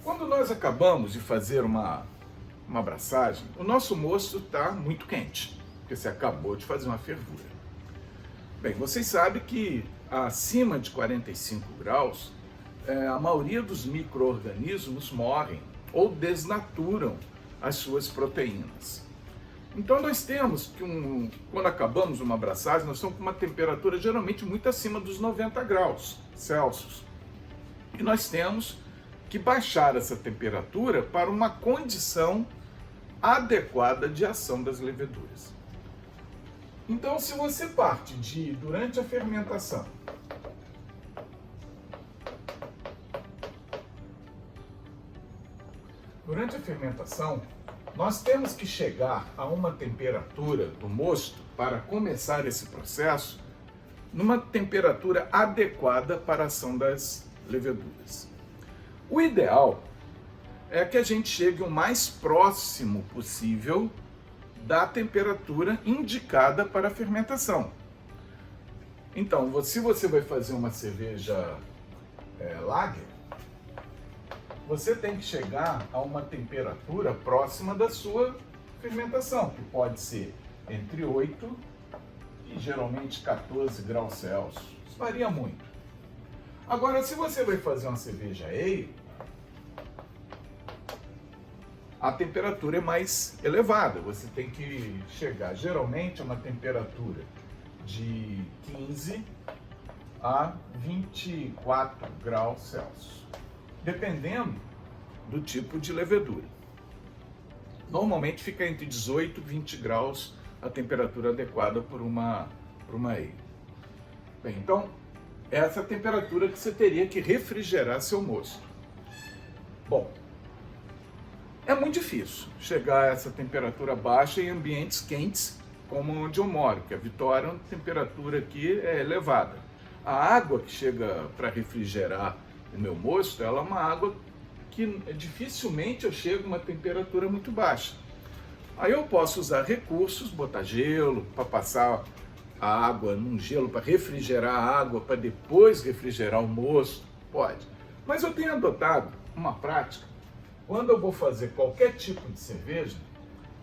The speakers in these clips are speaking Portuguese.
Quando nós acabamos de fazer uma abraçagem, o nosso mosto está muito quente, porque você acabou de fazer uma fervura. Bem, vocês sabem que acima de 45 graus, a maioria dos micro-organismos morrem ou desnaturam as suas proteínas. Então nós temos que, quando acabamos uma abraçagem, nós estamos com uma temperatura geralmente muito acima dos 90 graus Celsius. E nós temos que baixar essa temperatura para uma condição adequada de ação das leveduras. Então, se você parte durante a fermentação, nós temos que chegar a uma temperatura do mosto para começar esse processo, numa temperatura adequada para a ação das leveduras. O ideal é que a gente chegue o mais próximo possível da temperatura indicada para a fermentação. Então, se você vai fazer uma cerveja lager, você tem que chegar a uma temperatura próxima da sua fermentação, que pode ser entre 8 e geralmente 14 graus Celsius. Isso varia muito. Agora, se você vai fazer uma cerveja ale, a temperatura é mais elevada. Você tem que chegar geralmente a uma temperatura de 15 a 24 graus Celsius, dependendo do tipo de levedura. Normalmente fica entre 18 e 20 graus a temperatura adequada para uma ale. Bem, então, essa é a temperatura que você teria que refrigerar seu mosto. Bom, é muito difícil chegar a essa temperatura baixa em ambientes quentes, como onde eu moro, que a Vitória, a temperatura aqui é elevada. A água que chega para refrigerar o meu mosto, ela é uma água que dificilmente eu chego a uma temperatura muito baixa. Aí eu posso usar recursos, botar gelo para passar a água num gelo para refrigerar a água, para depois refrigerar o mosto, pode. Mas eu tenho adotado uma prática, quando eu vou fazer qualquer tipo de cerveja,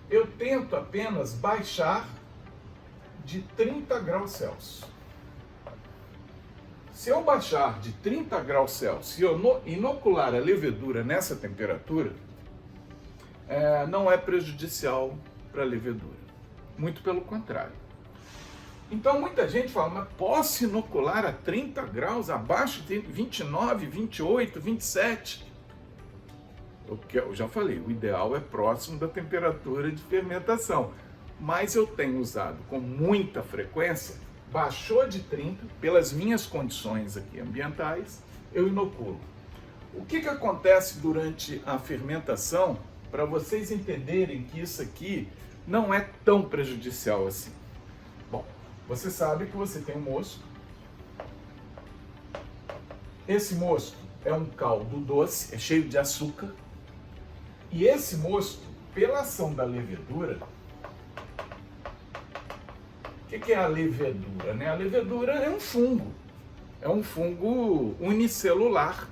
eu tento apenas baixar de 30 graus Celsius. Se eu baixar de 30 graus Celsius e eu inocular a levedura nessa temperatura, não é prejudicial para a levedura. Muito pelo contrário. Então muita gente fala, mas posso inocular a 30 graus, abaixo de 29, 28, 27? Eu já falei, o ideal é próximo da temperatura de fermentação. Mas eu tenho usado com muita frequência, baixou de 30, pelas minhas condições aqui ambientais, eu inoculo. O que acontece durante a fermentação, para vocês entenderem que isso aqui não é tão prejudicial assim? Bom, você sabe que você tem um mosto. Esse mosto é um caldo doce, é cheio de açúcar. E esse mosto, pela ação da levedura, o que é a levedura? A levedura é um fungo unicelular.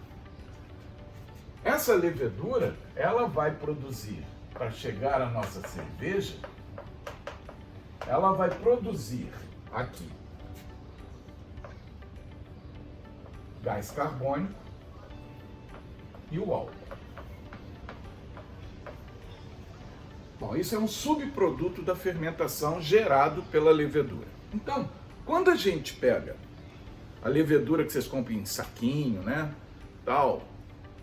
Essa levedura, ela vai produzir, para chegar à nossa cerveja, ela vai produzir aqui gás carbônico e o álcool. Bom, isso é um subproduto da fermentação gerado pela levedura. Então, quando a gente pega a levedura que vocês compram em saquinho, tal,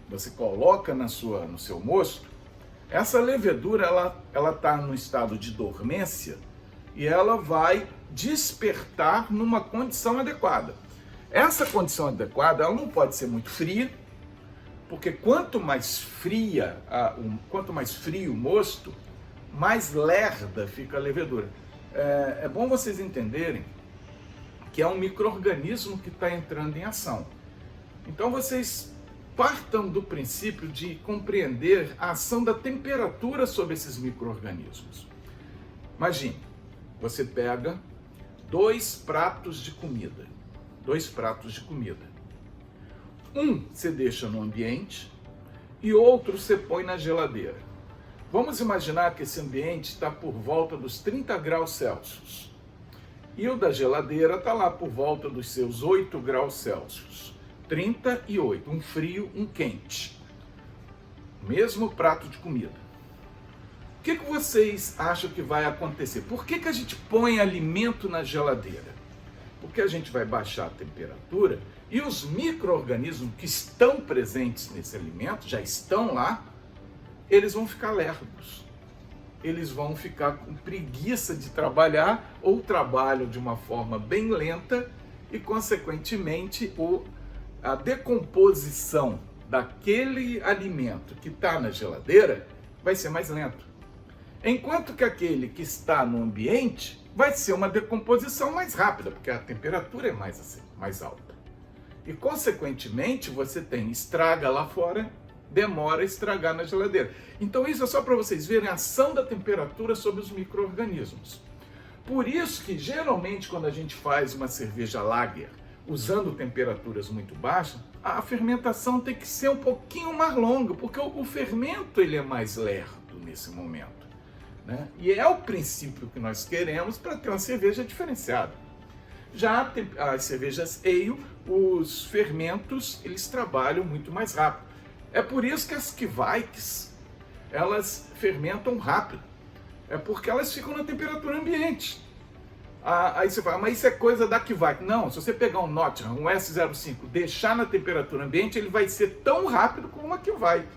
você coloca no seu mosto, essa levedura ela está no estado de dormência e ela vai despertar numa condição adequada. Essa condição adequada, ela não pode ser muito fria, porque quanto mais frio o mosto, mais lerda fica a levedura. É bom vocês entenderem que é um micro-organismo que está entrando em ação. Então vocês partam do princípio de compreender a ação da temperatura sobre esses micro-organismos. Imagine, você pega 2 pratos de comida. Um você deixa no ambiente e outro você põe na geladeira. Vamos imaginar que esse ambiente está por volta dos 30 graus Celsius. E o da geladeira está lá por volta dos seus 8 graus Celsius. 38, um frio, um quente. Mesmo prato de comida. O que vocês acham que vai acontecer? Por que a gente põe alimento na geladeira? Porque a gente vai baixar a temperatura e os micro-organismos que estão presentes nesse alimento, já estão lá, eles vão ficar lerdos. Eles vão ficar com preguiça de trabalhar ou trabalham de uma forma bem lenta e, consequentemente, a decomposição daquele alimento que está na geladeira vai ser mais lento. Enquanto que aquele que está no ambiente vai ser uma decomposição mais rápida, porque a temperatura é mais alta. E, consequentemente, você tem estraga lá fora, demora a estragar na geladeira. Então isso é só para vocês verem a ação da temperatura sobre os micro-organismos. Por isso que geralmente quando a gente faz uma cerveja lager usando temperaturas muito baixas, a fermentação tem que ser um pouquinho mais longa, porque o fermento ele é mais lerdo nesse momento, né? E é o princípio que nós queremos para ter uma cerveja diferenciada. Já as cervejas ale, os fermentos eles trabalham muito mais rápido. É por isso que as Kveik's, elas fermentam rápido. É porque elas ficam na temperatura ambiente. Aí você fala, mas isso é coisa da Kveik. Não, se você pegar um Nottingham, um S05, deixar na temperatura ambiente, ele vai ser tão rápido como uma Kveik,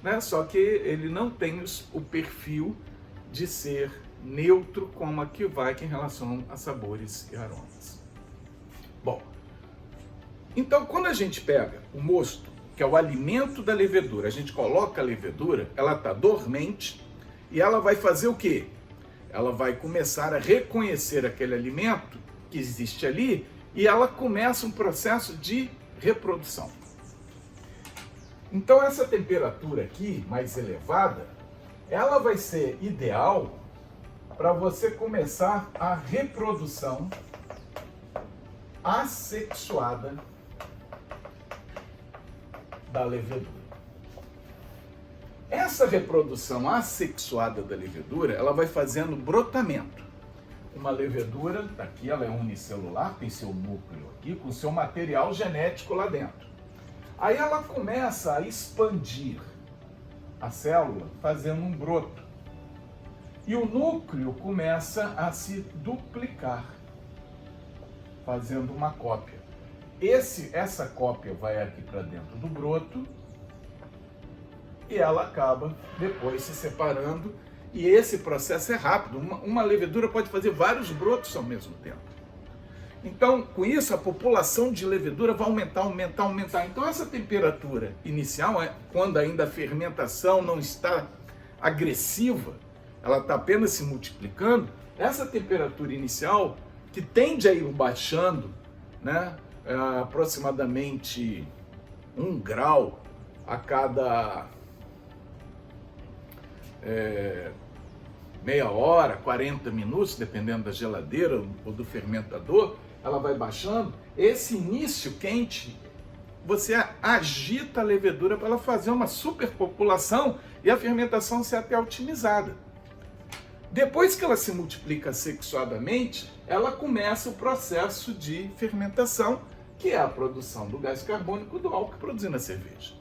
né? Só que ele não tem o perfil de ser neutro como a Kveik em relação a sabores e aromas. Bom, então quando a gente pega o mosto, que é o alimento da levedura, a gente coloca a levedura, ela está dormente e ela vai fazer o quê? Ela vai começar a reconhecer aquele alimento que existe ali e ela começa um processo de reprodução. Então essa temperatura aqui, mais elevada, ela vai ser ideal para você começar a reprodução assexuada da levedura. Essa reprodução assexuada da levedura, ela vai fazendo brotamento. Uma levedura, aqui ela é unicelular, tem seu núcleo aqui, com seu material genético lá dentro. Aí ela começa a expandir a célula, fazendo um broto. E o núcleo começa a se duplicar, fazendo uma cópia. Essa cópia vai aqui para dentro do broto e ela acaba depois se separando. E esse processo é rápido. Uma levedura pode fazer vários brotos ao mesmo tempo. Então, com isso, a população de levedura vai aumentar. Então, essa temperatura inicial, quando ainda a fermentação não está agressiva, ela está apenas se multiplicando, essa temperatura inicial, que tende a ir baixando, né, aproximadamente 1 grau a cada meia hora, 40 minutos, dependendo da geladeira ou do fermentador, ela vai baixando. Esse início quente, você agita a levedura para ela fazer uma superpopulação e a fermentação ser até otimizada. Depois que ela se multiplica sexuadamente, ela começa o processo de fermentação, que é a produção do gás carbônico do álcool produzindo a cerveja.